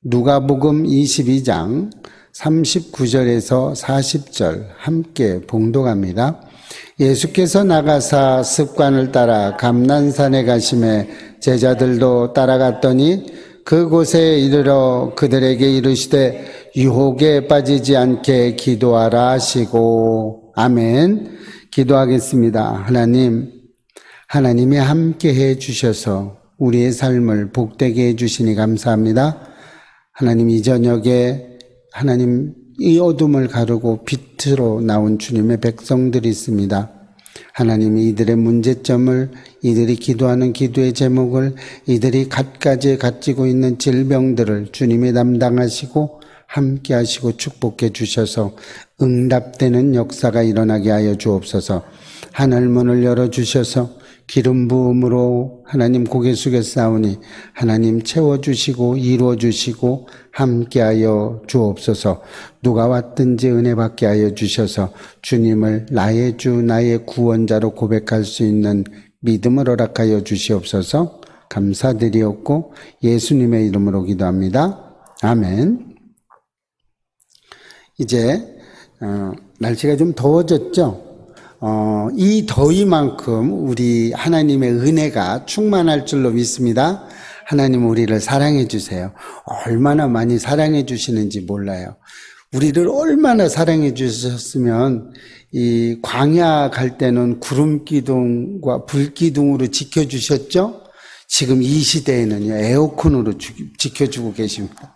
누가복음 22장 39절에서 40절 함께 봉독합니다. 예수께서 나가사 습관을 따라 감난산에 가시매 제자들도 따라갔더니 그곳에 이르러 그들에게 이르시되 유혹에 빠지지 않게 기도하라 하시고. 아멘. 기도하겠습니다. 하나님이 함께 해 주셔서 우리의 삶을 복되게 해 주시니 감사합니다. 하나님, 이 저녁에 하나님 이 어둠을 가르고 빛으로 나온 주님의 백성들이 있습니다. 하나님이 이들의 문제점을, 이들이 기도하는 기도의 제목을, 이들이 갖가지 가지고 있는 질병들을 주님이 담당하시고 함께 하시고 축복해 주셔서 응답되는 역사가 일어나게 하여 주옵소서. 하늘문을 열어주셔서 기름 부음으로 하나님 고개 숙여 싸우니 하나님 채워주시고 이루어주시고 함께하여 주옵소서. 누가 왔든지 은혜 받게 하여 주셔서 주님을 나의 주 나의 구원자로 고백할 수 있는 믿음을 허락하여 주시옵소서. 감사드리옵고 예수님의 이름으로 기도합니다. 아멘. 이제 날씨가 좀 더워졌죠? 이 더위만큼 우리 하나님의 은혜가 충만할 줄로 믿습니다. 하나님 우리를 사랑해 주세요. 얼마나 많이 사랑해 주시는지 몰라요. 우리를 얼마나 사랑해 주셨으면 이 광야 갈 때는 구름 기둥과 불 기둥으로 지켜주셨죠? 지금 이 시대에는요, 에어컨으로 지켜주고 계십니다.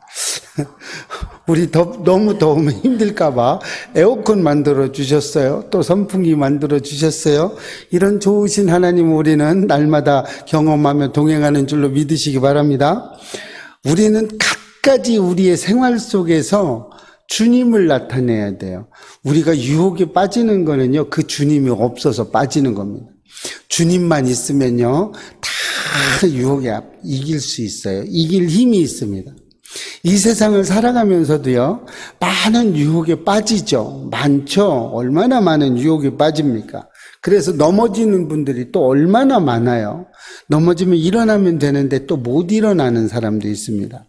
우리 너무 더우면 힘들까봐 에어컨 만들어 주셨어요. 또 선풍기 만들어 주셨어요. 이런 좋으신 하나님 우리는 날마다 경험하며 동행하는 줄로 믿으시기 바랍니다. 우리는 갖가지 우리의 생활 속에서 주님을 나타내야 돼요. 우리가 유혹에 빠지는 거는요, 그 주님이 없어서 빠지는 겁니다. 주님만 있으면요, 다 유혹에 이길 수 있어요. 이길 힘이 있습니다. 이 세상을 살아가면서도요, 많은 유혹에 빠지죠. 많죠. 얼마나 많은 유혹에 빠집니까? 그래서 넘어지는 분들이 또 얼마나 많아요. 넘어지면 일어나면 되는데 또 못 일어나는 사람도 있습니다.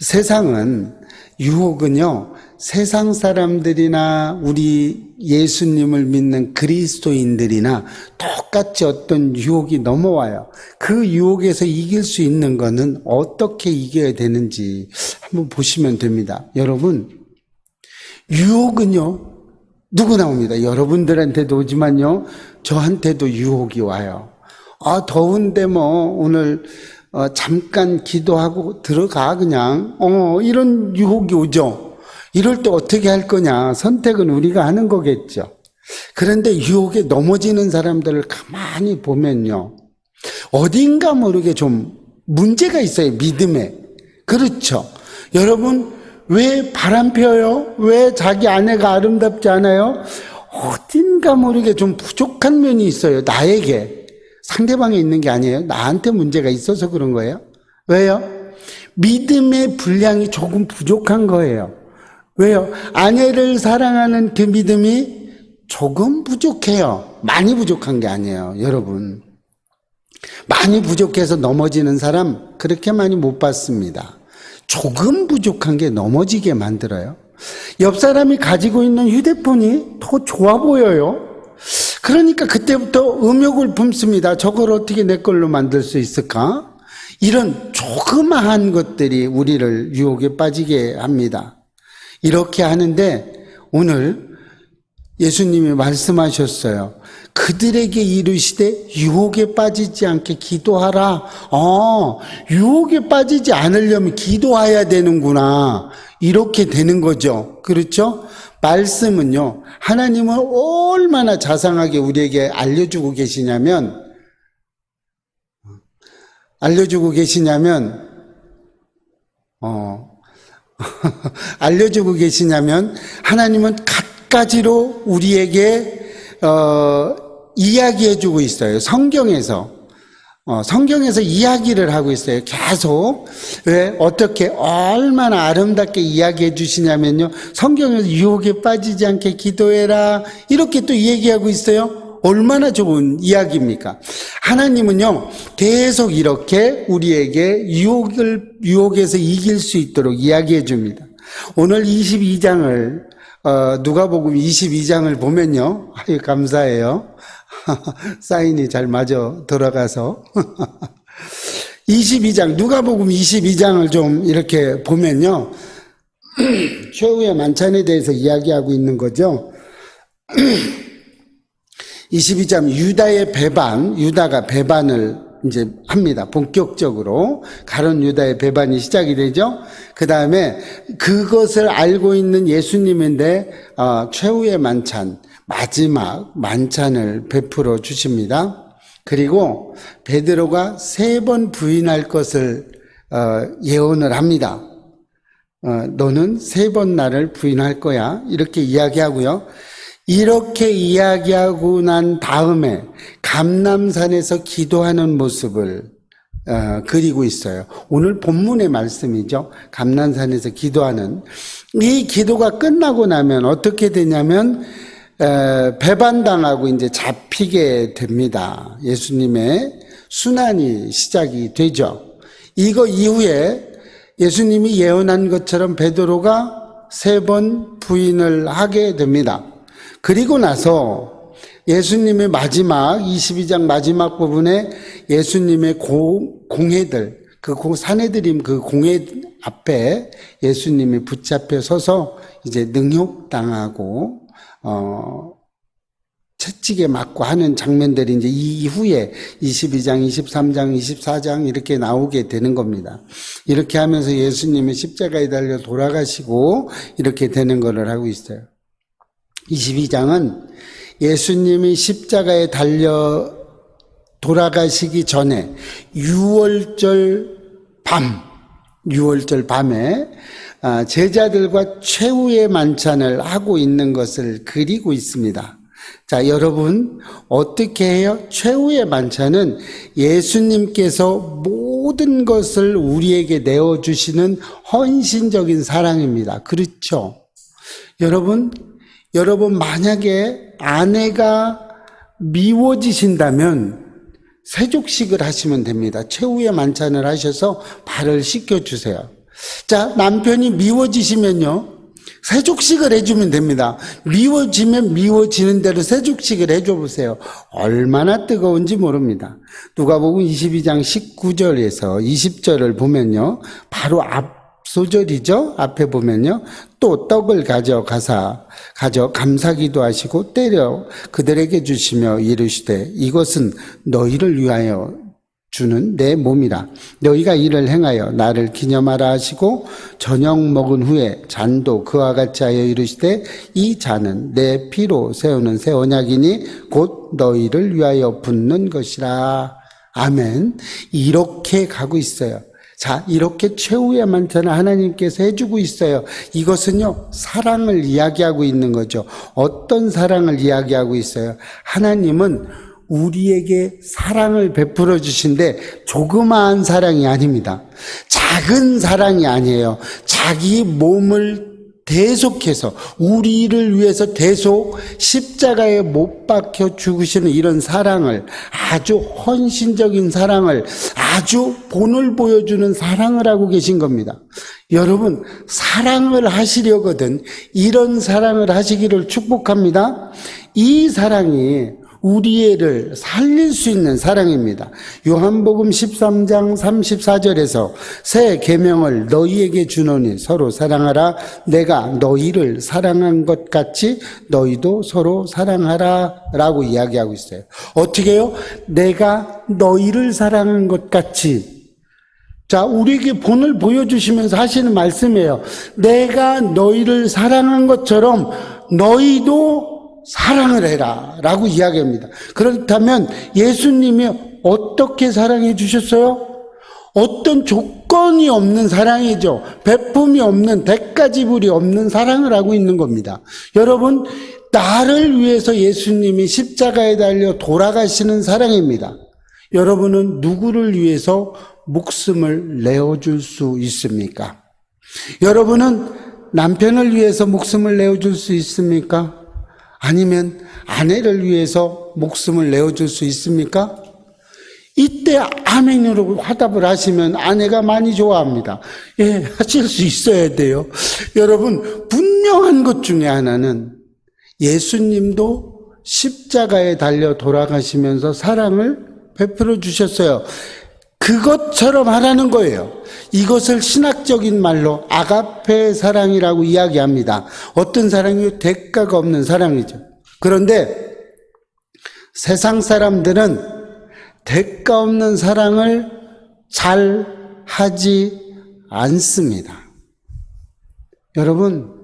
세상은, 유혹은요, 세상 사람들이나 우리 예수님을 믿는 그리스도인들이나 똑같이 어떤 유혹이 넘어와요. 그 유혹에서 이길 수 있는 거는 어떻게 이겨야 되는지 한번 보시면 됩니다. 여러분, 유혹은요, 누구나 옵니다. 여러분들한테도 오지만요, 저한테도 유혹이 와요. 더운데 오늘 잠깐 기도하고 들어가 그냥 이런 유혹이 오죠. 이럴 때 어떻게 할 거냐, 선택은 우리가 하는 거겠죠. 그런데 유혹에 넘어지는 사람들을 가만히 보면요, 어딘가 모르게 좀 문제가 있어요. 믿음에. 그렇죠. 여러분, 왜 바람 펴요? 왜 자기 아내가 아름답지 않아요? 어딘가 모르게 좀 부족한 면이 있어요. 나에게. 상대방에 있는 게 아니에요. 나한테 문제가 있어서 그런 거예요. 왜요? 믿음의 분량이 조금 부족한 거예요. 왜요? 아내를 사랑하는 그 믿음이 조금 부족해요. 많이 부족한 게 아니에요. 여러분, 많이 부족해서 넘어지는 사람 그렇게 많이 못 봤습니다. 조금 부족한 게 넘어지게 만들어요. 옆 사람이 가지고 있는 휴대폰이 더 좋아 보여요. 그러니까 그때부터 음욕을 품습니다. 저걸 어떻게 내 걸로 만들 수 있을까? 이런 조그마한 것들이 우리를 유혹에 빠지게 합니다. 이렇게 하는데 오늘 예수님이 말씀하셨어요. 그들에게 이르시되 유혹에 빠지지 않게 기도하라. 유혹에 빠지지 않으려면 기도해야 되는구나. 이렇게 되는 거죠. 그렇죠? 말씀은요, 하나님은 얼마나 자상하게 우리에게 알려주고 계시냐면 하나님은 갖가지로 우리에게 이야기해주고 있어요. 성경에서 이야기를 하고 있어요. 계속. 왜? 어떻게 얼마나 아름답게 이야기해 주시냐면요, 성경에서 유혹에 빠지지 않게 기도해라 이렇게 또 얘기하고 있어요. 얼마나 좋은 이야기입니까? 하나님은요, 계속 이렇게 우리에게 유혹에서 이길 수 있도록 이야기해 줍니다. 오늘 22장을, 누가복음 22장을 보면요. 아유, 감사해요. 사인이 잘 맞아 들어가서. 22장, 누가복음 22장을 좀 이렇게 보면요. 최후의 만찬에 대해서 이야기하고 있는 거죠. 22장 유다의 배반, 유다가 배반을 이제 합니다. 본격적으로 가룟 유다의 배반이 시작이 되죠. 그 다음에 그것을 알고 있는 예수님인데 최후의 만찬, 마지막 만찬을 베풀어 주십니다. 그리고 베드로가 3번 부인할 것을 예언을 합니다. 너는 3번 나를 부인할 거야. 이렇게 이야기하고요. 이렇게 이야기하고 난 다음에 감람산에서 기도하는 모습을 그리고 있어요. 오늘 본문의 말씀이죠. 감람산에서 기도하는. 이 기도가 끝나고 나면 어떻게 되냐면 배반당하고 이제 잡히게 됩니다. 예수님의 순환이 시작이 되죠. 이거 이후에 예수님이 예언한 것처럼 베드로가 3번 부인을 하게 됩니다. 그리고 나서 예수님의 마지막 22장 마지막 부분에 예수님의 공회들, 그 사내들임 그 공회 앞에 예수님이 붙잡혀 서서 이제 능욕당하고 채찍에 맞고 하는 장면들이 이제 이후에 22장, 23장, 24장 이렇게 나오게 되는 겁니다. 이렇게 하면서 예수님이 십자가에 달려 돌아가시고 이렇게 되는 거를 하고 있어요. 22장은 예수님이 십자가에 달려 돌아가시기 전에 6월절 밤에 제자들과 최후의 만찬을 하고 있는 것을 그리고 있습니다. 자, 여러분 어떻게 해요? 최후의 만찬은 예수님께서 모든 것을 우리에게 내어주시는 헌신적인 사랑입니다. 그렇죠? 여러분 만약에 아내가 미워지신다면 세족식을 하시면 됩니다. 최후의 만찬을 하셔서 발을 씻겨주세요. 자, 남편이 미워지시면요, 세족식을 해주면 됩니다. 미워지면 미워지는 대로 세족식을 해줘 보세요. 얼마나 뜨거운지 모릅니다. 누가복음 22장 19절에서 20절을 보면요, 바로 앞 소절이죠. 앞에 보면요, 또 떡을 가져 감사기도 하시고 때려 그들에게 주시며 이르시되 이것은 너희를 위하여 주는 내 몸이라. 너희가 이를 행하여 나를 기념하라 하시고 저녁 먹은 후에 잔도 그와 같이 하여 이르시되 이 잔은 내 피로 세우는 새 언약이니 곧 너희를 위하여 붓는 것이라. 아멘. 이렇게 가고 있어요. 자, 이렇게 최후의 만찬을 하나님께서 해주고 있어요. 이것은요, 사랑을 이야기하고 있는 거죠. 어떤 사랑을 이야기하고 있어요? 하나님은 우리에게 사랑을 베풀어 주신데 조그마한 사랑이 아닙니다. 작은 사랑이 아니에요. 자기 몸을 대속해서 우리를 위해서 대속 십자가에 못 박혀 죽으시는 이런 사랑을, 아주 헌신적인 사랑을, 아주 본을 보여주는 사랑을 하고 계신 겁니다. 여러분, 사랑을 하시려거든 이런 사랑을 하시기를 축복합니다. 이 사랑이 우리를 살릴 수 있는 사랑입니다. 요한복음 13장 34절에서 새 계명을 너희에게 주노니 서로 사랑하라. 내가 너희를 사랑한 것 같이 너희도 서로 사랑하라 라고 이야기하고 있어요. 어떻게 해요? 내가 너희를 사랑한 것 같이. 자, 우리에게 본을 보여주시면서 하시는 말씀이에요. 내가 너희를 사랑한 것처럼 너희도 사랑을 해라 라고 이야기합니다. 그렇다면 예수님이 어떻게 사랑해 주셨어요? 어떤 조건이 없는 사랑이죠. 베품이 없는, 대가지불이 없는 사랑을 하고 있는 겁니다. 여러분, 나를 위해서 예수님이 십자가에 달려 돌아가시는 사랑입니다. 여러분은 누구를 위해서 목숨을 내어줄 수 있습니까? 여러분은 남편을 위해서 목숨을 내어줄 수 있습니까? 아니면 아내를 위해서 목숨을 내어줄 수 있습니까? 이때 아멘으로 화답을 하시면 아내가 많이 좋아합니다. 예, 하실 수 있어야 돼요. 여러분, 분명한 것 중에 하나는 예수님도 십자가에 달려 돌아가시면서 사랑을 베풀어 주셨어요. 그것처럼 하라는 거예요. 이것을 신학적인 말로 아가페 사랑이라고 이야기합니다. 어떤 사랑이요? 대가가 없는 사랑이죠. 그런데 세상 사람들은 대가 없는 사랑을 잘 하지 않습니다. 여러분,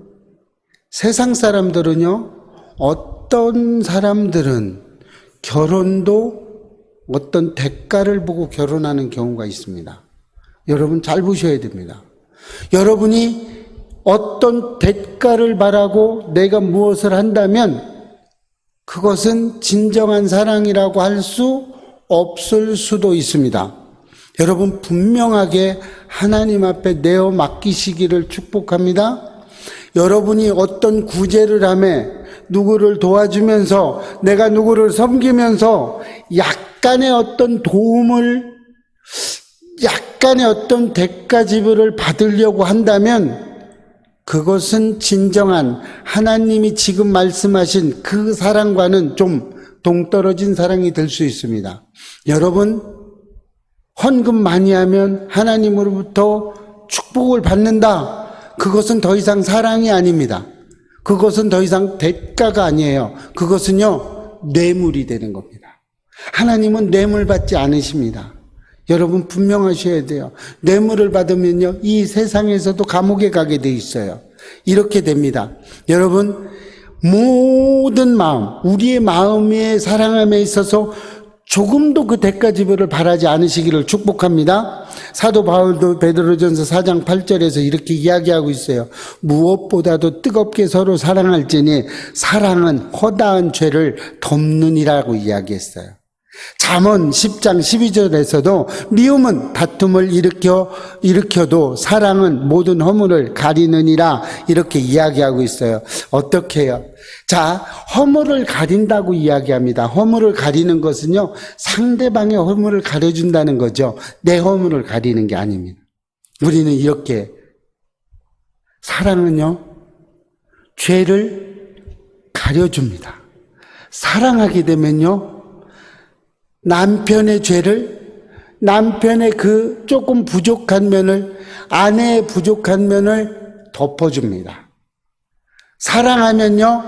세상 사람들은요, 어떤 사람들은 결혼도 어떤 대가를 보고 결혼하는 경우가 있습니다. 여러분 잘 보셔야 됩니다. 여러분이 어떤 대가를 바라고 내가 무엇을 한다면 그것은 진정한 사랑이라고 할 수 없을 수도 있습니다. 여러분 분명하게 하나님 앞에 내어 맡기시기를 축복합니다. 여러분이 어떤 구제를 하며 누구를 도와주면서 내가 누구를 섬기면서 약간의 어떤 도움을 약간의 어떤 대가 지불을 받으려고 한다면 그것은 진정한 하나님이 지금 말씀하신 그 사랑과는 좀 동떨어진 사랑이 될 수 있습니다. 여러분, 헌금 많이 하면 하나님으로부터 축복을 받는다. 그것은 더 이상 사랑이 아닙니다. 그것은 더 이상 대가가 아니에요. 그것은요, 뇌물이 되는 겁니다. 하나님은 뇌물 받지 않으십니다. 여러분 분명하셔야 돼요. 뇌물을 받으면요, 이 세상에서도 감옥에 가게 돼 있어요. 이렇게 됩니다. 여러분, 모든 마음, 우리의 마음의 사랑함에 있어서 조금도 그 대가 지불을 바라지 않으시기를 축복합니다. 사도 바울도 베드로전서 4장 8절에서 이렇게 이야기하고 있어요. 무엇보다도 뜨겁게 서로 사랑할지니 사랑은 허다한 죄를 덮느니라고 이야기했어요. 잠언 10장 12절에서도 미움은 다툼을 일으켜도 사랑은 모든 허물을 가리느니라 이렇게 이야기하고 있어요. 어떻게 해요? 자, 허물을 가린다고 이야기합니다. 허물을 가리는 것은요, 상대방의 허물을 가려준다는 거죠. 내 허물을 가리는 게 아닙니다. 우리는 이렇게 사랑은요, 죄를 가려줍니다. 사랑하게 되면요, 남편의 죄를, 남편의 그 조금 부족한 면을, 아내의 부족한 면을 덮어줍니다. 사랑하면요,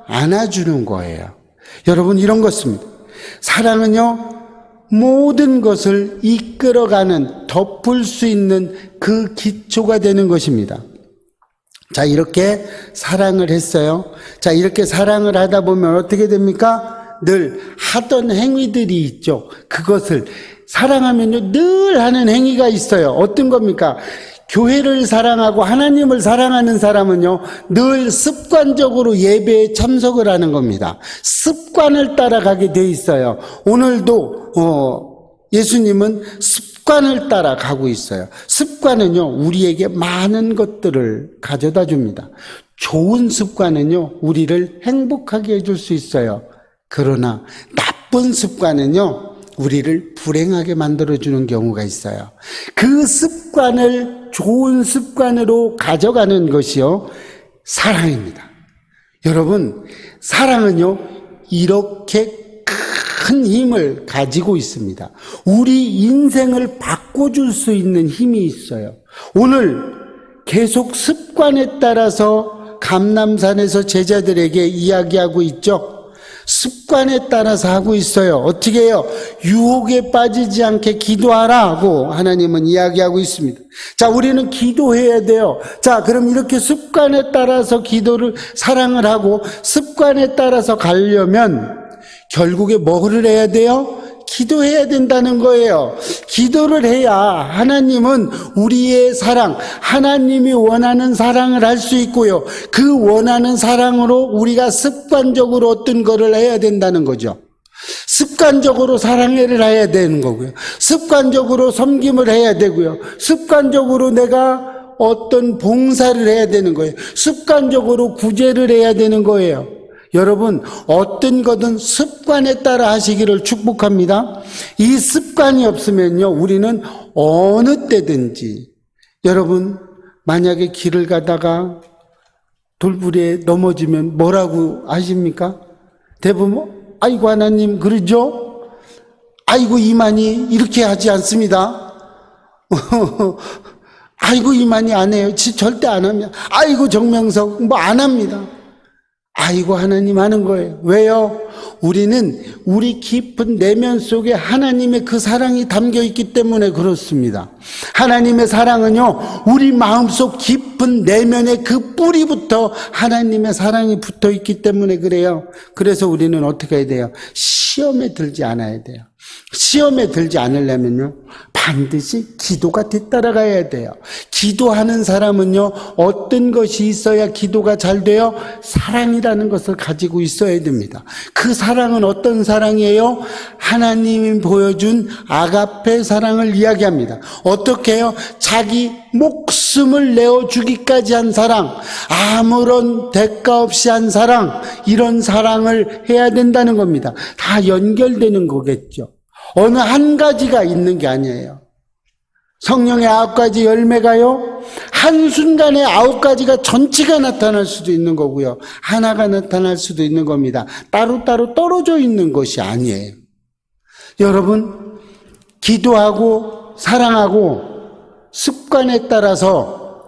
안아주는 거예요. 여러분, 이런 것입니다. 사랑은요, 모든 것을 이끌어가는, 덮을 수 있는 그 기초가 되는 것입니다. 자, 이렇게 사랑을 했어요. 자, 이렇게 사랑을 하다 보면 어떻게 됩니까? 늘 하던 행위들이 있죠. 그것을 사랑하면요, 늘 하는 행위가 있어요. 어떤 겁니까? 교회를 사랑하고 하나님을 사랑하는 사람은요, 늘 습관적으로 예배에 참석을 하는 겁니다. 습관을 따라가게 돼 있어요. 오늘도 예수님은 습관을 따라가고 있어요. 습관은요, 우리에게 많은 것들을 가져다 줍니다. 좋은 습관은요, 우리를 행복하게 해줄 수 있어요. 그러나 나쁜 습관은요, 우리를 불행하게 만들어주는 경우가 있어요. 그 습관을 좋은 습관으로 가져가는 것이요, 사랑입니다. 여러분, 사랑은요, 이렇게 큰 힘을 가지고 있습니다. 우리 인생을 바꿔줄 수 있는 힘이 있어요. 오늘 계속 습관에 따라서 감람산에서 제자들에게 이야기하고 있죠. 습관에 따라서 하고 있어요. 어떻게 해요? 유혹에 빠지지 않게 기도하라고 하나님은 이야기하고 있습니다. 자, 우리는 기도해야 돼요. 자, 그럼 이렇게 습관에 따라서 기도를, 사랑을 하고 습관에 따라서 가려면 결국에 뭐를 해야 돼요? 기도해야 된다는 거예요. 기도를 해야 하나님은 우리의 사랑, 하나님이 원하는 사랑을 할 수 있고요. 그 원하는 사랑으로 우리가 습관적으로 어떤 거를 해야 된다는 거죠. 습관적으로 사랑을 해야 되는 거고요. 습관적으로 섬김을 해야 되고요. 습관적으로 내가 어떤 봉사를 해야 되는 거예요. 습관적으로 구제를 해야 되는 거예요. 여러분, 어떤 거든 습관에 따라 하시기를 축복합니다. 이 습관이 없으면요, 우리는 어느 때든지, 여러분, 만약에 길을 가다가 돌부리에 넘어지면 뭐라고 하십니까? 대부분, 아이고, 하나님, 그러죠? 아이고, 이만희, 이렇게 하지 않습니다. 아이고, 이만희 안 해요. 절대 안 합니다. 아이고, 정명석, 뭐 안 합니다. 아이고, 하나님 하는 거예요. 왜요? 우리는 우리 깊은 내면 속에 하나님의 그 사랑이 담겨 있기 때문에 그렇습니다. 하나님의 사랑은요, 우리 마음속 깊은 내면의 그 뿌리부터 하나님의 사랑이 붙어 있기 때문에 그래요. 그래서 우리는 어떻게 해야 돼요? 시험에 들지 않아야 돼요. 시험에 들지 않으려면요, 반드시 기도가 뒤따라가야 돼요. 기도하는 사람은요, 어떤 것이 있어야 기도가 잘 돼요? 사랑이라는 것을 가지고 있어야 됩니다. 그 사랑은 어떤 사랑이에요? 하나님이 보여준 아가페 사랑을 이야기합니다. 어떻게 해요? 자기 목숨을 내어주기까지 한 사랑, 아무런 대가 없이 한 사랑, 이런 사랑을 해야 된다는 겁니다. 다 연결되는 거겠죠. 어느 한 가지가 있는 게 아니에요. 성령의 9가지 열매가요, 한순간에 9가지가 전체가 나타날 수도 있는 거고요, 하나가 나타날 수도 있는 겁니다. 따로따로 떨어져 있는 것이 아니에요. 여러분, 기도하고 사랑하고 습관에 따라서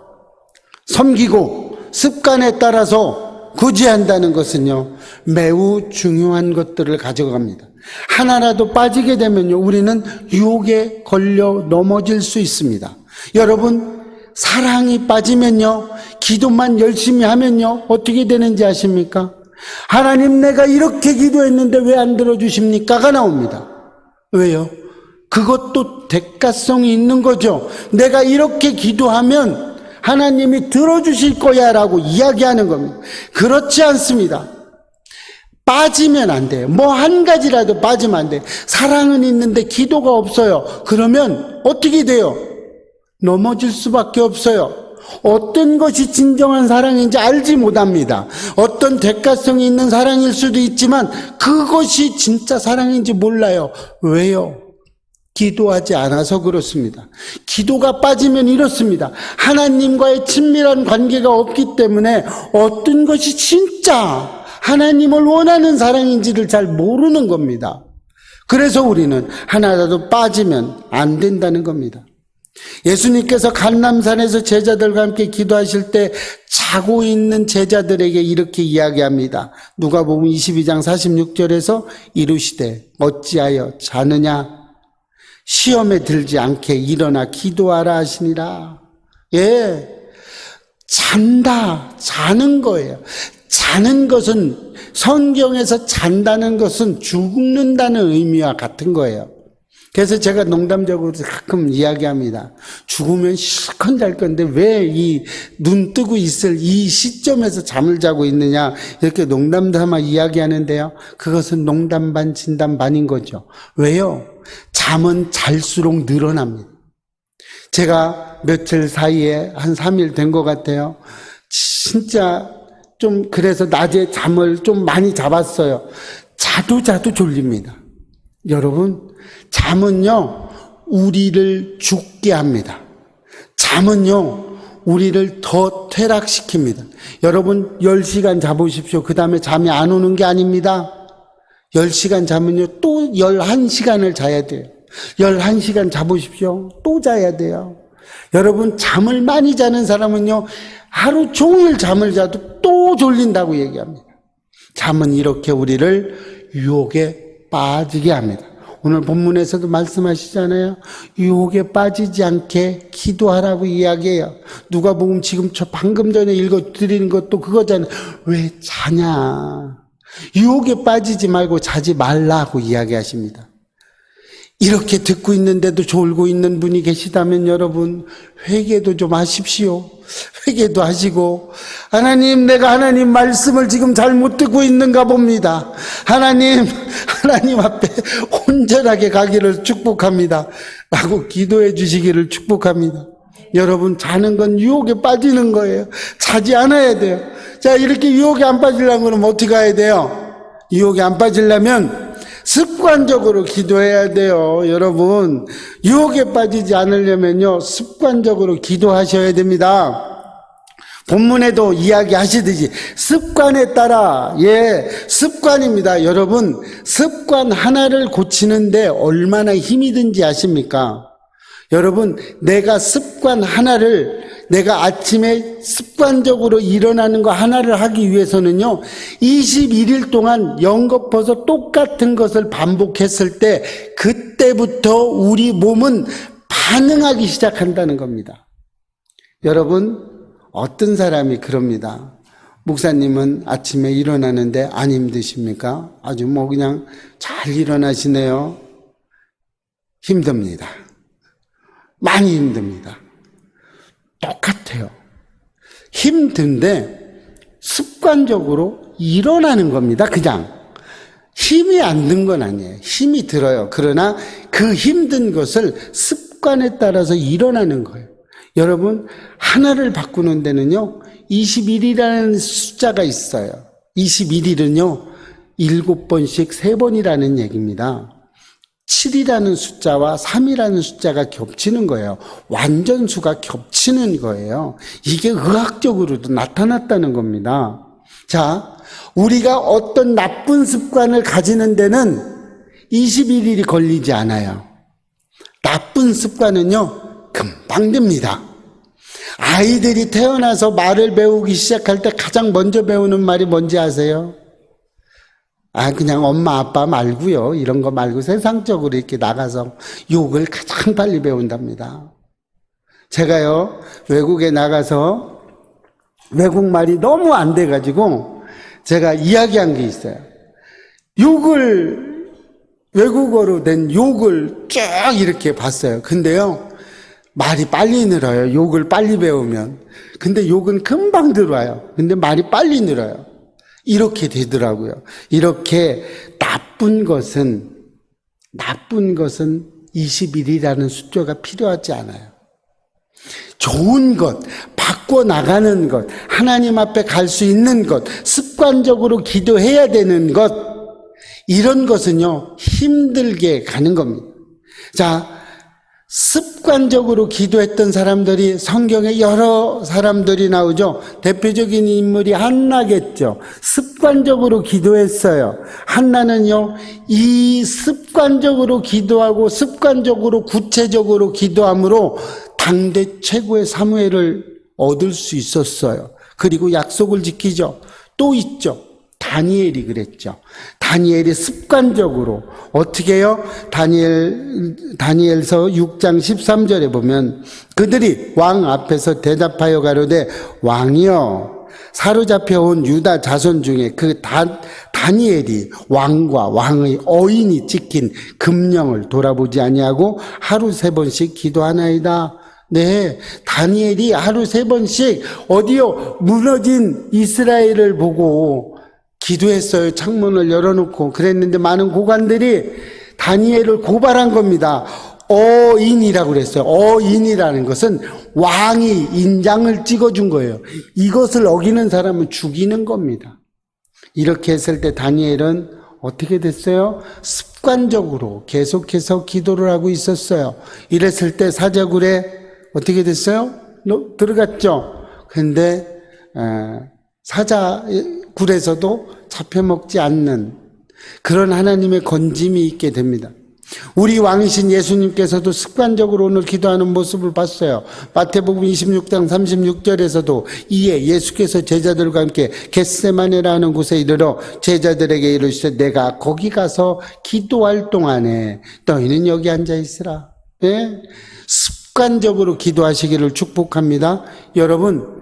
섬기고 습관에 따라서 구제한다는 것은요, 매우 중요한 것들을 가져갑니다. 하나라도 빠지게 되면요, 우리는 유혹에 걸려 넘어질 수 있습니다. 여러분, 사랑이 빠지면요, 기도만 열심히 하면요, 어떻게 되는지 아십니까? 하나님, 내가 이렇게 기도했는데 왜 안 들어주십니까?가 나옵니다. 왜요? 그것도 대가성이 있는 거죠. 내가 이렇게 기도하면 하나님이 들어주실 거야 라고 이야기하는 겁니다. 그렇지 않습니다. 빠지면 안 돼요. 뭐 한 가지라도 빠지면 안 돼요. 사랑은 있는데 기도가 없어요. 그러면 어떻게 돼요? 넘어질 수밖에 없어요. 어떤 것이 진정한 사랑인지 알지 못합니다. 어떤 대가성이 있는 사랑일 수도 있지만 그것이 진짜 사랑인지 몰라요. 왜요? 기도하지 않아서 그렇습니다. 기도가 빠지면 이렇습니다. 하나님과의 친밀한 관계가 없기 때문에 어떤 것이 진짜 하나님을 원하는 사랑인지를 잘 모르는 겁니다. 그래서 우리는 하나라도 빠지면 안 된다는 겁니다. 예수님께서 감람산에서 제자들과 함께 기도하실 때 자고 있는 제자들에게 이렇게 이야기합니다. 누가복음 22장 46절에서 이르시되 어찌하여 자느냐? 시험에 들지 않게 일어나 기도하라 하시니라. 예, 자는 거예요. 자는 것은, 성경에서 잔다는 것은 죽는다는 의미와 같은 거예요. 그래서 제가 농담적으로 가끔 이야기합니다. 죽으면 실컷 잘 건데 왜 이 눈 뜨고 있을 이 시점에서 잠을 자고 있느냐, 이렇게 농담 삼아 이야기하는데요, 그것은 농담 반 진담 반인 거죠. 왜요? 잠은 잘수록 늘어납니다. 제가 며칠 사이에 한 3일 된 것 같아요. 진짜 좀 그래서 낮에 잠을 좀 많이 잡았어요. 자도 졸립니다. 여러분, 잠은요, 우리를 죽게 합니다. 잠은요, 우리를 더 퇴락시킵니다. 여러분, 10시간 자보십시오. 그 다음에 잠이 안 오는 게 아닙니다. 10시간 자면요, 또 11시간을 자야 돼요. 11시간 자보십시오. 또 자야 돼요. 여러분, 잠을 많이 자는 사람은요, 하루 종일 잠을 자도 또 졸린다고 얘기합니다. 잠은 이렇게 우리를 유혹에 빠지게 합니다. 오늘 본문에서도 말씀하시잖아요. 유혹에 빠지지 않게 기도하라고 이야기해요. 누가복음 지금 저 방금 전에 읽어드리는 것도 그거잖아요. 왜 자냐? 유혹에 빠지지 말고 자지 말라고 이야기하십니다. 이렇게 듣고 있는데도 졸고 있는 분이 계시다면 여러분, 회개도 좀 하십시오. 회개도 하시고, 하나님, 내가 하나님 말씀을 지금 잘못 듣고 있는가 봅니다. 하나님 앞에 온전하게 가기를 축복합니다 라고 기도해 주시기를 축복합니다. 여러분, 자는 건 유혹에 빠지는 거예요. 자지 않아야 돼요. 자, 이렇게 유혹에 안 빠지려면 그럼 어떻게 해야 돼요? 유혹에 안 빠지려면 습관적으로 기도해야 돼요. 여러분, 유혹에 빠지지 않으려면요, 습관적으로 기도하셔야 됩니다. 본문에도 이야기하시듯이 습관에 따라, 습관입니다. 여러분, 습관 하나를 고치는데 얼마나 힘이 든지 아십니까? 여러분, 내가 습관 하나를, 내가 아침에 습관적으로 일어나는 거 하나를 하기 위해서는요, 21일 동안 연거푸서 똑같은 것을 반복했을 때, 그때부터 우리 몸은 반응하기 시작한다는 겁니다. 여러분, 어떤 사람이 그럽니다. 목사님은 아침에 일어나는데 안 힘드십니까? 아주 그냥 잘 일어나시네요. 힘듭니다. 많이 힘듭니다. 똑같아요. 힘든데 습관적으로 일어나는 겁니다. 그냥 힘이 안 든 건 아니에요. 힘이 들어요. 그러나 그 힘든 것을 습관에 따라서 일어나는 거예요. 여러분, 하나를 바꾸는 데는요, 21이라는 숫자가 있어요. 21일은요, 7번씩 3번이라는 얘기입니다. 7이라는 숫자와 3이라는 숫자가 겹치는 거예요. 완전수가 겹치는 거예요. 이게 의학적으로도 나타났다는 겁니다. 자, 우리가 어떤 나쁜 습관을 가지는 데는 21일이 걸리지 않아요. 나쁜 습관은요, 금방 됩니다. 아이들이 태어나서 말을 배우기 시작할 때 가장 먼저 배우는 말이 뭔지 아세요? 그냥 엄마 아빠 말고요. 이런 거 말고 세상적으로 이렇게 나가서 욕을 가장 빨리 배운답니다. 제가요, 외국에 나가서 외국말이 너무 안 돼가지고 제가 이야기한 게 있어요. 외국어로 된 욕을 쭉 이렇게 봤어요. 근데요, 말이 빨리 늘어요. 욕을 빨리 배우면. 근데 욕은 금방 들어와요. 근데 말이 빨리 늘어요. 이렇게 되더라고요. 이렇게 나쁜 것은 21이라는 숫자가 필요하지 않아요. 좋은 것, 바꿔나가는 것, 하나님 앞에 갈 수 있는 것, 습관적으로 기도해야 되는 것, 이런 것은요, 힘들게 가는 겁니다. 자, 습관적으로 기도했던 사람들이 성경에 여러 사람들이 나오죠. 대표적인 인물이 한나겠죠. 습관적으로 기도했어요. 한나는요, 이 습관적으로 기도하고 습관적으로 구체적으로 기도함으로 당대 최고의 사무엘을 얻을 수 있었어요. 그리고 약속을 지키죠. 또 있죠. 다니엘이 그랬죠. 다니엘이 습관적으로 어떻게 해요? 다니엘서 6장 13절에 보면 그들이 왕 앞에서 대답하여 가로되 왕이여, 사로잡혀 온 유다 자손 중에 그 다니엘이 왕과 왕의 어인이 찍힌 금령을 돌아보지 아니하고 하루 3번씩 기도하나이다. 네, 다니엘이 하루 3번씩 어디요? 무너진 이스라엘을 보고 기도했어요. 창문을 열어놓고 그랬는데 많은 고관들이 다니엘을 고발한 겁니다. 어인이라고 그랬어요. 어인이라는 것은 왕이 인장을 찍어준 거예요. 이것을 어기는 사람은 죽이는 겁니다. 이렇게 했을 때 다니엘은 어떻게 됐어요? 습관적으로 계속해서 기도를 하고 있었어요. 이랬을 때 사자굴에 어떻게 됐어요? 들어갔죠. 근데 사자굴에서도 잡혀먹지 않는 그런 하나님의 건짐이 있게 됩니다. 우리 왕이신 예수님께서도 습관적으로 오늘 기도하는 모습을 봤어요. 마태복음 26장 36절에서도 이에 예수께서 제자들과 함께 겟세마네라는 곳에 이르러 제자들에게 이르시되 내가 거기 가서 기도할 동안에 너희는 여기 앉아 있으라. 네? 습관적으로 기도하시기를 축복합니다. 여러분,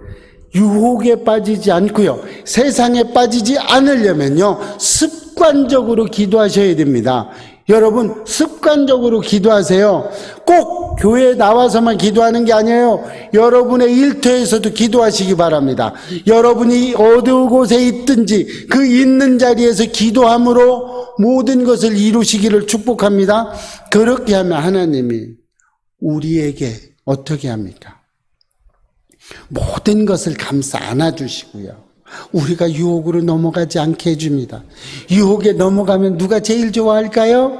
유혹에 빠지지 않고요, 세상에 빠지지 않으려면요, 습관적으로 기도하셔야 됩니다. 여러분, 습관적으로 기도하세요. 꼭 교회에 나와서만 기도하는 게 아니에요. 여러분의 일터에서도 기도하시기 바랍니다. 여러분이 어느 곳에 있든지 그 있는 자리에서 기도함으로 모든 것을 이루시기를 축복합니다. 그렇게 하면 하나님이 우리에게 어떻게 합니까? 모든 것을 감싸 안아주시고요, 우리가 유혹으로 넘어가지 않게 해줍니다. 유혹에 넘어가면 누가 제일 좋아할까요?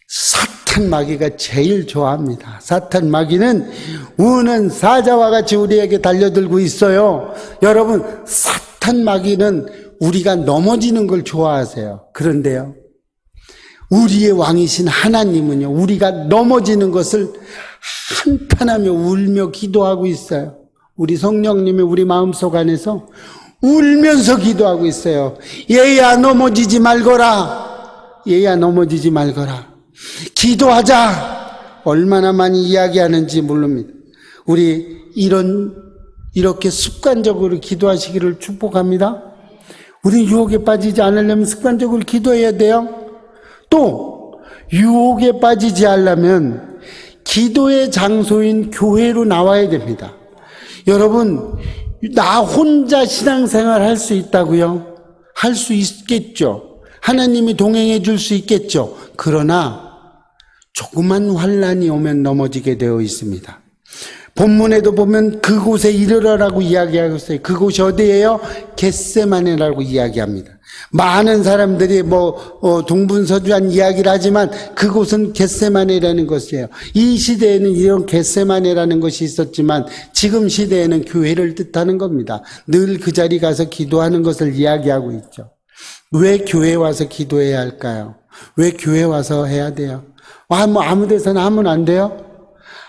사탄 마귀가 제일 좋아합니다. 사탄 마귀는 우는 사자와 같이 우리에게 달려들고 있어요. 여러분, 사탄 마귀는 우리가 넘어지는 걸 좋아하세요. 그런데요, 우리의 왕이신 하나님은요, 우리가 넘어지는 것을 한탄하며 울며 기도하고 있어요. 우리 성령님이 우리 마음속 안에서 울면서 기도하고 있어요. 얘야 넘어지지 말거라. 얘야 넘어지지 말거라. 기도하자. 얼마나 많이 이야기하는지 모릅니다. 우리 이렇게 습관적으로 기도하시기를 축복합니다. 우리 유혹에 빠지지 않으려면 습관적으로 기도해야 돼요. 또 유혹에 빠지지 않으려면 기도의 장소인 교회로 나와야 됩니다. 여러분, 나 혼자 신앙생활 할 수 있다고요? 할 수 있겠죠. 하나님이 동행해 줄 수 있겠죠. 그러나 조그만 환난이 오면 넘어지게 되어 있습니다. 본문에도 보면 그곳에 이르러라고 이야기하고 있어요. 그곳이 어디예요? 겟세마네라고 이야기합니다. 많은 사람들이 동분서주한 이야기를 하지만 그곳은 겟세마네라는 것이에요. 이 시대에는 이런 겟세마네라는 것이 있었지만 지금 시대에는 교회를 뜻하는 겁니다. 늘 그 자리 가서 기도하는 것을 이야기하고 있죠. 왜 교회에 와서 기도해야 할까요? 왜 교회 와서 해야 돼요? 아무 데서나 하면 안 돼요?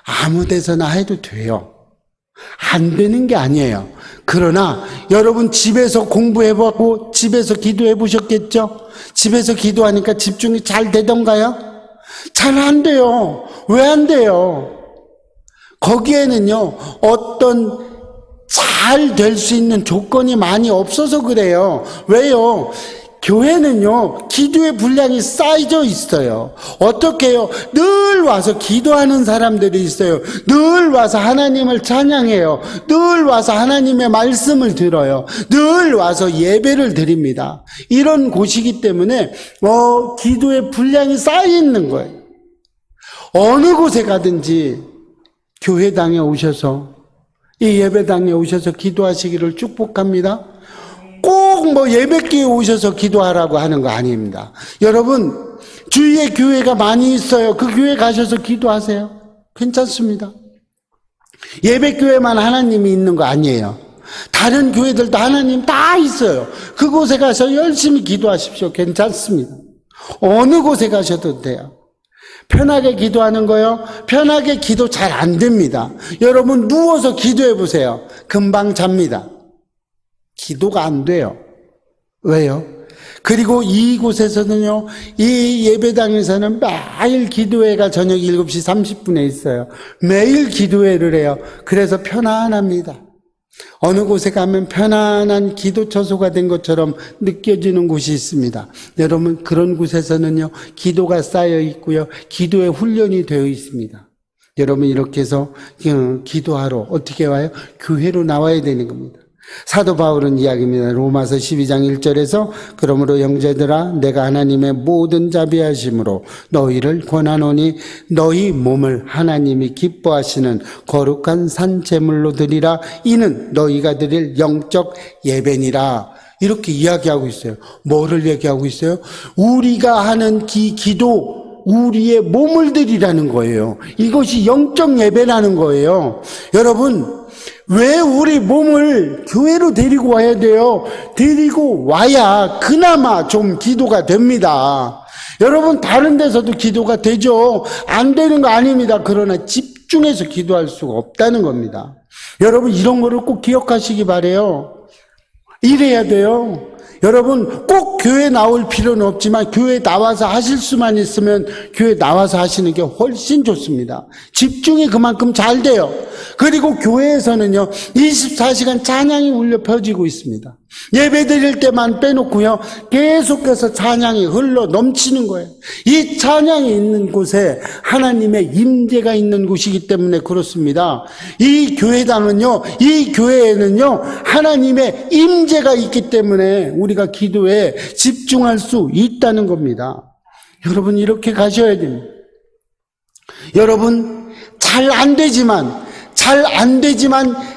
아무 데서나 해도 돼요. 안 되는 게 아니에요. 그러나 여러분 집에서 공부해보고 집에서 기도해보셨겠죠? 집에서 기도하니까 집중이 잘 되던가요? 잘 안 돼요. 왜 안 돼요? 거기에는요, 어떤 잘 될 수 있는 조건이 많이 없어서 그래요. 왜요? 교회는요, 기도의 분량이 쌓여져 있어요. 어떻게 해요? 늘 와서 기도하는 사람들이 있어요. 늘 와서 하나님을 찬양해요. 늘 와서 하나님의 말씀을 들어요. 늘 와서 예배를 드립니다. 이런 곳이기 때문에 기도의 분량이 쌓여 있는 거예요. 어느 곳에 가든지 교회당에 오셔서, 이 예배당에 오셔서 기도하시기를 축복합니다. 꼭 예배기에 오셔서 기도하라고 하는 거 아닙니다. 여러분, 주위에 교회가 많이 있어요. 그 교회 가셔서 기도하세요. 괜찮습니다. 예배교회만 하나님이 있는 거 아니에요. 다른 교회들도 하나님 다 있어요. 그곳에 가서 열심히 기도하십시오. 괜찮습니다. 어느 곳에 가셔도 돼요. 편하게 기도하는 거요? 편하게 기도 잘 안 됩니다. 여러분, 누워서 기도해 보세요. 금방 잡니다. 기도가 안 돼요. 왜요? 그리고 이곳에서는요, 이 예배당에서는 매일 기도회가 저녁 7시 30분에 있어요. 매일 기도회를 해요. 그래서 편안합니다. 어느 곳에 가면 편안한 기도 처소가 된 것처럼 느껴지는 곳이 있습니다. 여러분, 그런 곳에서는요, 기도가 쌓여 있고요, 기도의 훈련이 되어 있습니다. 여러분, 이렇게 해서 기도하러 어떻게 와요? 교회로 나와야 되는 겁니다. 사도 바울은 이야기입니다. 로마서 12장 1절에서 그러므로 형제들아 내가 하나님의 모든 자비하심으로 너희를 권하노니 너희 몸을 하나님이 기뻐하시는 거룩한 산제물로 드리라. 이는 너희가 드릴 영적 예배니라. 이렇게 이야기하고 있어요. 뭐를 얘기하고 있어요? 우리가 하는 기도, 우리의 몸을 드리라는 거예요. 이것이 영적 예배라는 거예요. 여러분, 왜 우리 몸을 교회로 데리고 와야 돼요? 데리고 와야 그나마 좀 기도가 됩니다. 여러분, 다른 데서도 기도가 되죠. 안 되는 거 아닙니다. 그러나 집중해서 기도할 수가 없다는 겁니다. 여러분, 이런 거를 꼭 기억하시기 바라요. 이래야 돼요. 여러분, 꼭 교회 나올 필요는 없지만 교회 나와서 하실 수만 있으면 교회 나와서 하시는 게 훨씬 좋습니다. 집중이 그만큼 잘 돼요. 그리고 교회에서는요, 24시간 찬양이 울려 펴지고 있습니다. 예배 드릴 때만 빼놓고요, 계속해서 찬양이 흘러 넘치는 거예요. 이 찬양이 있는 곳에 하나님의 임재가 있는 곳이기 때문에 그렇습니다. 이 교회당은요, 이 교회에는요, 하나님의 임재가 있기 때문에 우리가 기도에 집중할 수 있다는 겁니다. 여러분, 이렇게 가셔야 됩니다. 여러분, 잘 안 되지만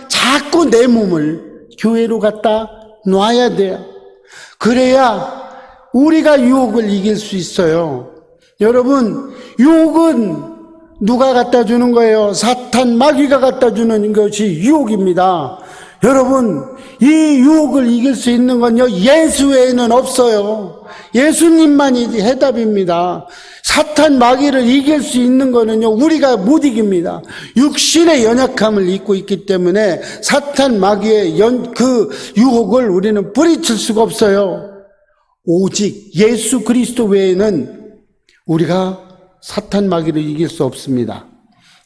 자꾸 내 몸을 교회로 갖다 놔야 돼요. 그래야 우리가 유혹을 이길 수 있어요. 여러분, 유혹은 누가 갖다 주는 거예요? 사탄, 마귀가 갖다 주는 것이 유혹입니다. 여러분, 이 유혹을 이길 수 있는 건요, 예수 외에는 없어요. 예수님만이 해답입니다. 사탄, 마귀를 이길 수 있는 거는요, 우리가 못 이깁니다. 육신의 연약함을 입고 있기 때문에 사탄, 마귀의 그 유혹을 우리는 뿌리칠 수가 없어요. 오직 예수 그리스도 외에는 우리가 사탄, 마귀를 이길 수 없습니다.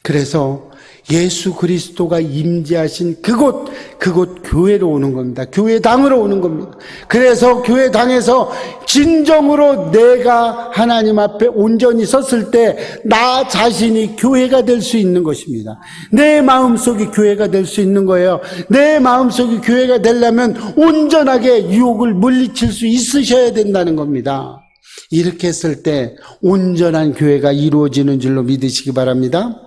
그래서 예수 그리스도가 임재하신 그곳 교회로 오는 겁니다. 교회당으로 오는 겁니다. 그래서 교회당에서 진정으로 내가 하나님 앞에 온전히 섰을 때 나 자신이 교회가 될 수 있는 것입니다. 내 마음속이 교회가 될 수 있는 거예요. 내 마음속이 교회가 되려면 온전하게 유혹을 물리칠 수 있으셔야 된다는 겁니다. 이렇게 했을 때 온전한 교회가 이루어지는 줄로 믿으시기 바랍니다.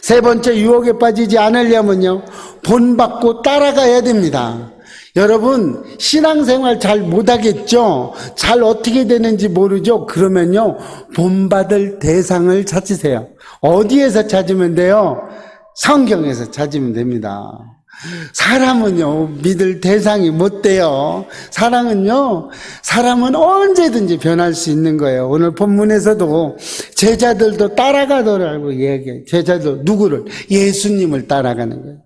세 번째, 유혹에 빠지지 않으려면요, 본받고 따라가야 됩니다. 여러분, 신앙생활 잘 못하겠죠? 잘 어떻게 되는지 모르죠? 그러면요, 본받을 대상을 찾으세요. 어디에서 찾으면 돼요? 성경에서 찾으면 됩니다. 사람은요, 믿을 대상이 못 돼요. 사람은 언제든지 변할 수 있는 거예요. 오늘 본문에서도 제자들도 따라가더라고 얘기해요. 제자들, 누구를? 예수님을 따라가는 거예요.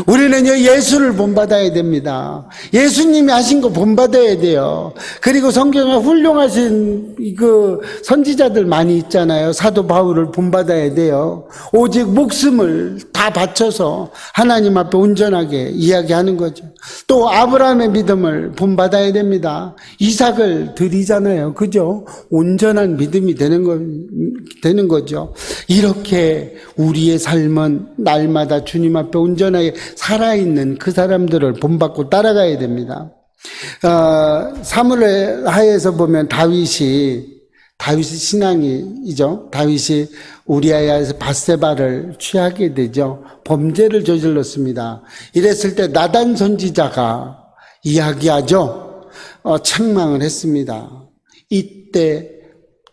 우리는요, 예수를 본받아야 됩니다. 예수님이 하신 거 본받아야 돼요. 그리고 성경에 훌륭하신 그 선지자들 많이 있잖아요. 사도 바울을 본받아야 돼요. 오직 목숨을 다 바쳐서 하나님 앞에 온전하게 이야기하는 거죠. 또 아브라함의 믿음을 본받아야 됩니다. 이삭을 드리잖아요. 그죠? 온전한 믿음이 되는 거죠. 이렇게 우리의 삶은 날마다 주님 앞에 온전하게 살아있는 그 사람들을 본받고 따라가야 됩니다. 사무엘 하에서 보면 다윗이 신앙이죠. 다윗이 우리아야에서 밧세바를 취하게 되죠. 범죄를 저질렀습니다. 이랬을 때 나단 선지자가 이야기하죠. 책망을 했습니다. 이때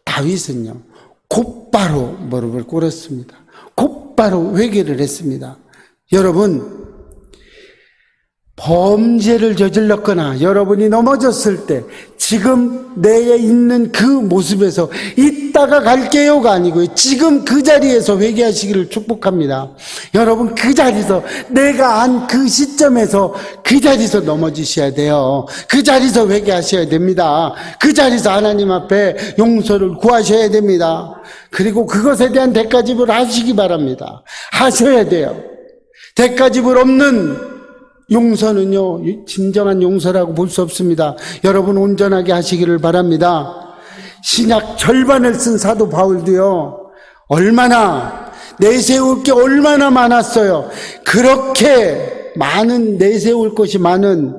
다윗은요, 곧바로 무릎을 꿇었습니다. 곧바로 회개를 했습니다. 여러분, 범죄를 저질렀거나 여러분이 넘어졌을 때 지금 내에 있는 그 모습에서 이따가 갈게요가 아니고요, 지금 그 자리에서 회개하시기를 축복합니다. 여러분, 그 자리에서 내가 안 그 시점에서 그 자리에서 넘어지셔야 돼요. 그 자리에서 회개하셔야 됩니다. 그 자리에서 하나님 앞에 용서를 구하셔야 됩니다. 그리고 그것에 대한 대가집을 하시기 바랍니다. 하셔야 돼요. 대가집을 없는 용서는요, 진정한 용서라고 볼 수 없습니다. 여러분, 온전하게 하시기를 바랍니다. 신약 절반을 쓴 사도 바울도요, 얼마나 내세울 게 얼마나 많았어요. 그렇게 많은 내세울 것이 많은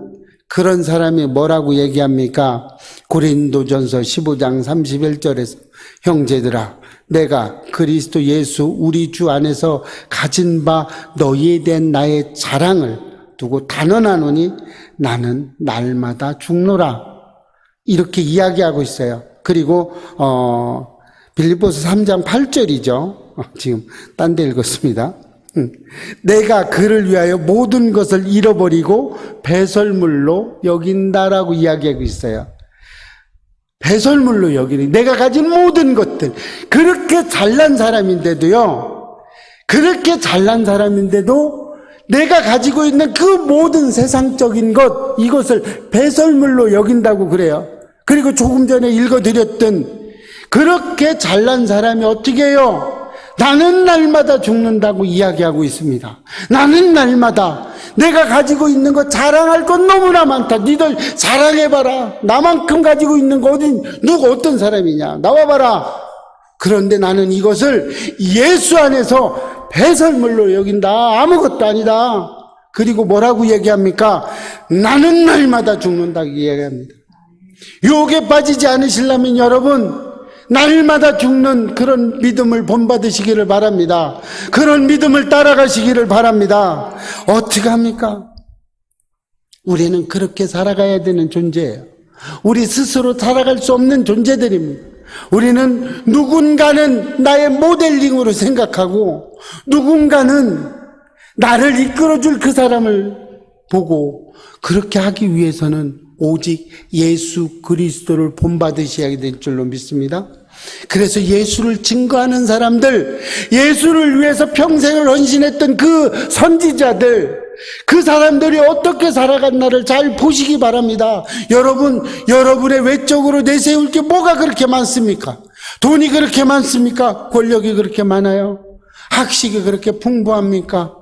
그런 사람이 뭐라고 얘기합니까? 고린도전서 15장 31절에서 형제들아, 내가 그리스도 예수 우리 주 안에서 가진 바 너희에 대한 나의 자랑을 두고 단언하노니 나는 날마다 죽노라, 이렇게 이야기하고 있어요. 그리고 빌립보서 3장 8절이죠. 지금 딴 데 읽었습니다. 내가 그를 위하여 모든 것을 잃어버리고 배설물로 여긴다라고 이야기하고 있어요. 배설물로 여기니, 내가 가진 모든 것들, 그렇게 잘난 사람인데도요, 내가 가지고 있는 그 모든 세상적인 것, 이것을 배설물로 여긴다고 그래요. 그리고 조금 전에 읽어드렸던 그렇게 잘난 사람이 어떻게 해요? 나는 날마다 죽는다고 이야기하고 있습니다. 나는 날마다 내가 가지고 있는 것, 자랑할 것 너무나 많다. 니들 자랑해봐라. 나만큼 가지고 있는 거 어떤 사람이냐, 나와봐라. 그런데 나는 이것을 예수 안에서 배설물로 여긴다. 아무것도 아니다. 그리고 뭐라고 얘기합니까? 나는 날마다 죽는다고 이야기합니다. 유혹에 빠지지 않으시려면 여러분, 날마다 죽는 그런 믿음을 본받으시기를 바랍니다. 그런 믿음을 따라가시기를 바랍니다. 어떻게 합니까? 우리는 그렇게 살아가야 되는 존재예요. 우리 스스로 살아갈 수 없는 존재들입니다. 우리는 누군가는 나의 모델링으로 생각하고 누군가는 나를 이끌어줄 그 사람을 보고 그렇게 하기 위해서는 오직 예수 그리스도를 본받으셔야 될 줄로 믿습니다. 그래서 예수를 증거하는 사람들, 예수를 위해서 평생을 헌신했던 그 선지자들, 그 사람들이 어떻게 살아갔나를 잘 보시기 바랍니다. 여러분의 외적으로 내세울 게 뭐가 그렇게 많습니까? 돈이 그렇게 많습니까? 권력이 그렇게 많아요? 학식이 그렇게 풍부합니까?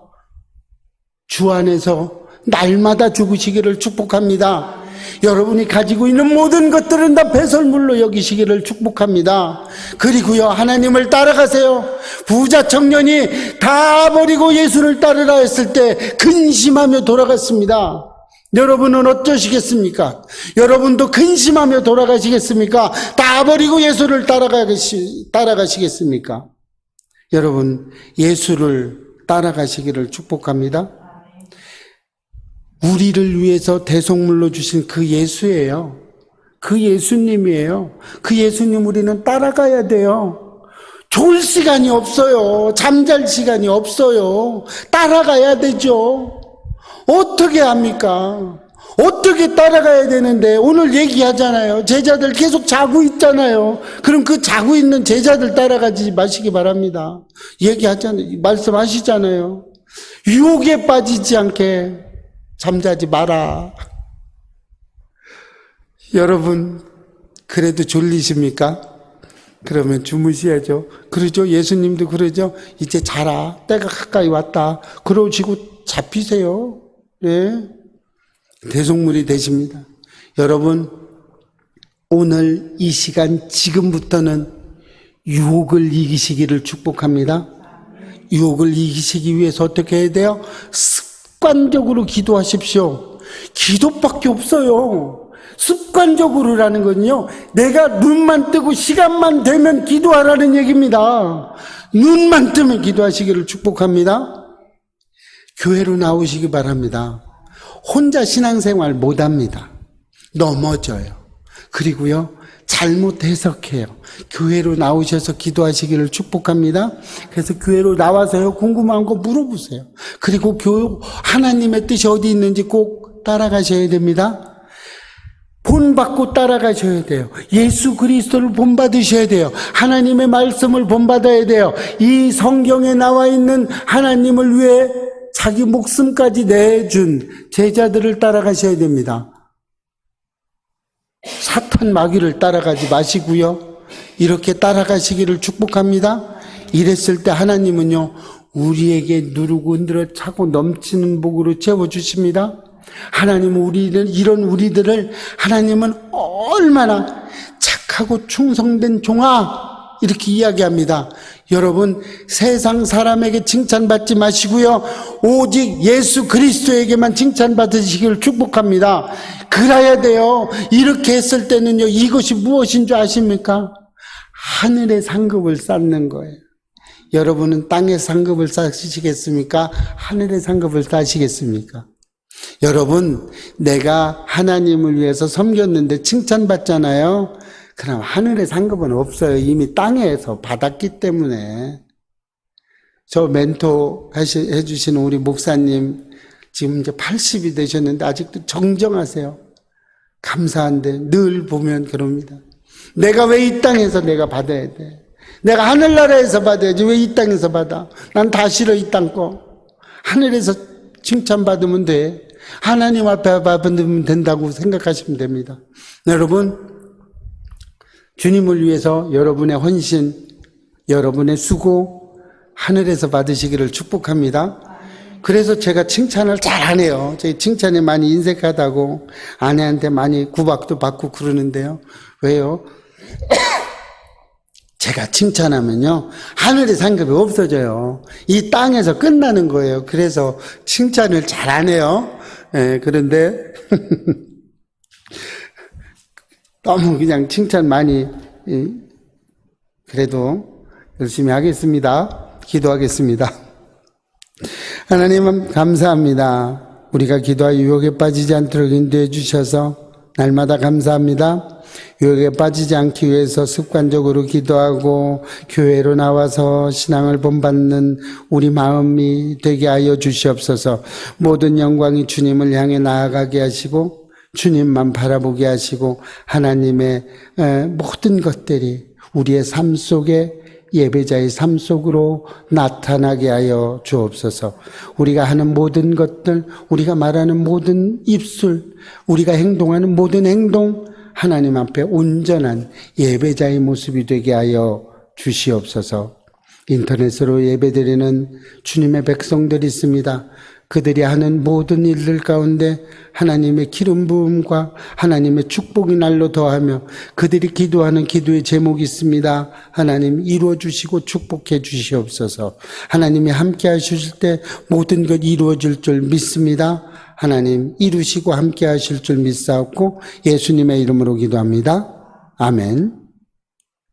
주 안에서 날마다 죽으시기를 축복합니다. 여러분이 가지고 있는 모든 것들은 다 배설물로 여기시기를 축복합니다. 그리고요, 하나님을 따라가세요. 부자 청년이 다 버리고 예수를 따르라 했을 때 근심하며 돌아갔습니다. 여러분은 어떠시겠습니까? 여러분도 근심하며 돌아가시겠습니까? 다 버리고 예수를 따라가시겠습니까? 여러분, 예수를 따라가시기를 축복합니다. 우리를 위해서 대속물로 주신 그 예수예요. 그 예수님이에요. 그 예수님 우리는 따라가야 돼요. 졸 시간이 없어요. 잠잘 시간이 없어요. 따라가야 되죠. 어떻게 합니까? 어떻게 따라가야 되는데 오늘 얘기하잖아요. 제자들 계속 자고 있잖아요. 그럼 그 자고 있는 제자들 따라가지 마시기 바랍니다. 얘기하잖아요. 말씀하시잖아요. 유혹에 빠지지 않게 잠자지 마라. 여러분, 그래도 졸리십니까? 그러면 주무셔야죠. 그러죠. 예수님도 그러죠. 이제 자라. 때가 가까이 왔다. 그러시고 잡히세요. 예. 대속물이 되십니다. 여러분, 오늘 이 시간 지금부터는 유혹을 이기시기를 축복합니다. 유혹을 이기시기 위해서 어떻게 해야 돼요? 습관적으로 기도하십시오. 기도밖에 없어요. 습관적으로라는 건요, 내가 눈만 뜨고 시간만 되면 기도하라는 얘기입니다. 눈만 뜨면 기도하시기를 축복합니다. 교회로 나오시기 바랍니다. 혼자 신앙생활 못합니다. 넘어져요. 그리고요, 잘못 해석해요. 교회로 나오셔서 기도하시기를 축복합니다. 그래서 교회로 나와서요, 궁금한 거 물어보세요. 그리고 하나님의 뜻이 어디 있는지 꼭 따라가셔야 됩니다. 본받고 따라가셔야 돼요. 예수 그리스도를 본받으셔야 돼요. 하나님의 말씀을 본받아야 돼요. 이 성경에 나와 있는 하나님을 위해 자기 목숨까지 내준 제자들을 따라가셔야 됩니다. 사탄 마귀를 따라가지 마시고요, 이렇게 따라가시기를 축복합니다. 이랬을 때 하나님은요, 우리에게 누르고 흔들어 차고 넘치는 복으로 채워주십니다. 하나님은 이런 우리들을 하나님은 얼마나 착하고 충성된 종아, 이렇게 이야기합니다. 여러분, 세상 사람에게 칭찬받지 마시고요, 오직 예수 그리스도에게만 칭찬받으시기를 축복합니다. 그래야 돼요. 이렇게 했을 때는요, 이것이 무엇인 줄 아십니까? 하늘의 상급을 쌓는 거예요. 여러분은 땅의 상급을 쌓으시겠습니까? 하늘의 상급을 쌓으시겠습니까? 여러분, 내가 하나님을 위해서 섬겼는데 칭찬받잖아요. 그럼 하늘의 상급은 없어요. 이미 땅에서 받았기 때문에. 저 멘토 해주신 우리 목사님, 지금 이제 80이 되셨는데 아직도 정정하세요. 감사한데 늘 보면 그럽니다. 내가 왜 이 땅에서 내가 받아야 돼? 내가 하늘나라에서 받아야지 왜 이 땅에서 받아? 난 다 싫어, 이 땅 거. 하늘에서 칭찬받으면 돼. 하나님 앞에 받으면 된다고 생각하시면 됩니다. 여러분, 주님을 위해서 여러분의 헌신, 여러분의 수고 하늘에서 받으시기를 축복합니다. 그래서 제가 칭찬을 잘 안 해요. 제 칭찬에 많이 인색하다고 아내한테 많이 구박도 받고 그러는데요. 왜요? 제가 칭찬하면요, 하늘의 상급이 없어져요. 이 땅에서 끝나는 거예요. 그래서 칭찬을 잘 안 해요. 예, 그런데 너무 그냥 칭찬 많이, 그래도 열심히 하겠습니다. 기도하겠습니다. 하나님 감사합니다. 우리가 기도하여 유혹에 빠지지 않도록 인도해 주셔서 날마다 감사합니다. 유혹에 빠지지 않기 위해서 습관적으로 기도하고 교회로 나와서 신앙을 본받는 우리 마음이 되게 하여 주시옵소서. 모든 영광이 주님을 향해 나아가게 하시고 주님만 바라보게 하시고 하나님의 모든 것들이 우리의 삶 속에 예배자의 삶 속으로 나타나게 하여 주옵소서. 우리가 하는 모든 것들, 우리가 말하는 모든 입술, 우리가 행동하는 모든 행동, 하나님 앞에 온전한 예배자의 모습이 되게 하여 주시옵소서. 인터넷으로 예배드리는 주님의 백성들이 있습니다. 그들이 하는 모든 일들 가운데 하나님의 기름 부음과 하나님의 축복이 날로 더하며 그들이 기도하는 기도의 제목이 있습니다. 하나님 이루어 주시고 축복해 주시옵소서. 하나님이 함께 하실 때 모든 것 이루어질 줄 믿습니다. 하나님 이루시고 함께 하실 줄 믿사옵고 예수님의 이름으로 기도합니다. 아멘.